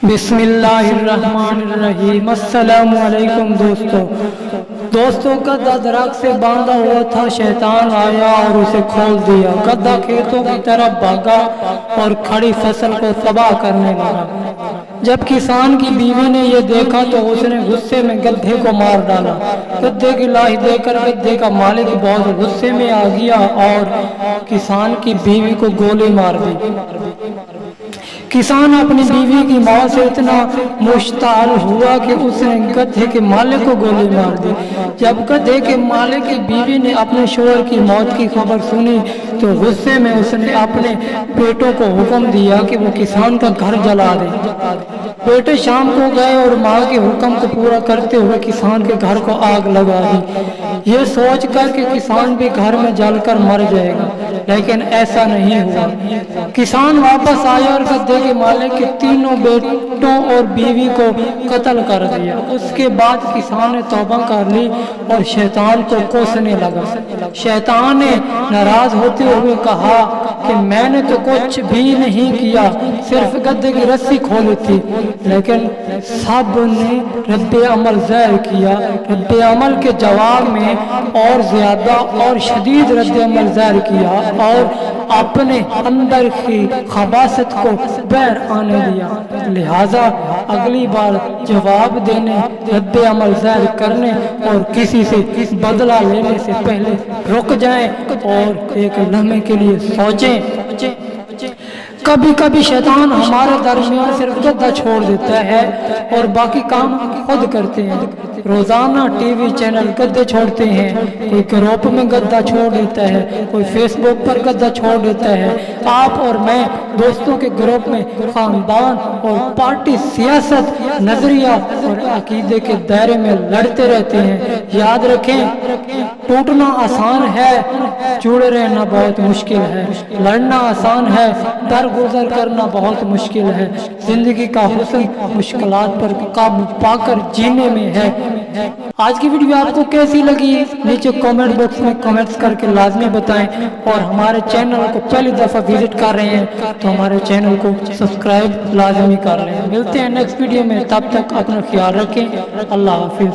बिस्मिल्लाहिर्रहमानिर्रहीम। अस्सलाम वालेकुम दोस्तों गद्दा दरख्त से बांधा हुआ था। शैतान आया और उसे खोल दिया। गद्दा खेतों की तरफ भागा और खड़ी फसल को तबाह करने लगा। जब किसान की बीवी ने यह देखा तो उसने गुस्से में गड्ढे को मार डाला। गड्ढे की लाश देखकर गड्ढे का मालिक बहुत गुस्से में आ गया और किसान की बीवी को गोली मार दी। किसान अपनी बीवी की मौत से इतना मुश्ताल हुआ कि उसने गड्ढे के मालिक को गोली मार दी। जब गड्ढे के मालिक की बीवी ने अपने शोहर की मौत की खबर सुनी तो गुस्से में उसने अपने बेटों को हुक्म दिया कि वो किसान का घर जला दे। बेटे शाम को गए और माँ के हुक्म को पूरा करते हुए किसान के घर को आग लगा दी। ये सोच कर कि किसान भी घर में जलकर मर जाएगा, लेकिन ऐसा नहीं हुआ। किसान वापस आया और गड्ढे के मालिक के तीनों बेटों और बीवी को कत्ल कर दिया। उसके बाद किसान ने तौबा कर ली और शैतान को कोसने लगा। शैतान ने नाराज होते हुए कहा कि मैंने तो कुछ भी नहीं किया, सिर्फ गड्ढे की रस्सी खोली थी। लेकिन सब ने रद्द अमल ज़ाहिर किया। रद्द अमल के जवाब में और ज्यादा और शदीद रद्द अमल ज़ाहिर किया और अपने अंदर की खबासत को बाहर आने दिया। लिहाजा अगली बार जवाब देने, रद्द अमल ज़ाहिर करने और किसी से बदला लेने से पहले रुक जाएं और एक लम्हे के लिए सोचें। कभी कभी शैतान हमारे दरमियान सिर्फ गड्ढा छोड़ देता है और बाकी काम खुद करते हैं। रोजाना टीवी चैनल गड्ढे छोड़ते हैं। कोई ग्रुप में गड्ढा छोड़ देता है, कोई फेसबुक पर गड्ढा छोड़ देता है। आप और मैं दोस्तों के ग्रुप में खानदान और पार्टी, सियासत, नजरिया और अकीदे के दायरे में लड़ते रहते हैं। याद रखें, टूटना आसान है, जुड़े रहना बहुत मुश्किल है। लड़ना आसान है, दरगुजर करना बहुत मुश्किल है। जिंदगी का हुस्न मुश्किलात पर काबू पाकर जीने में है। आज की वीडियो आपको कैसी लगी नीचे कमेंट बॉक्स में कमेंट्स करके लाजमी बताएं और हमारे चैनल को पहली दफा विजिट कर रहे हैं तो हमारे चैनल को सब्सक्राइब लाजमी कर लें। मिलते हैं नेक्स्ट वीडियो में, तब तक अपना ख्याल रखें। अल्लाह हाफिज।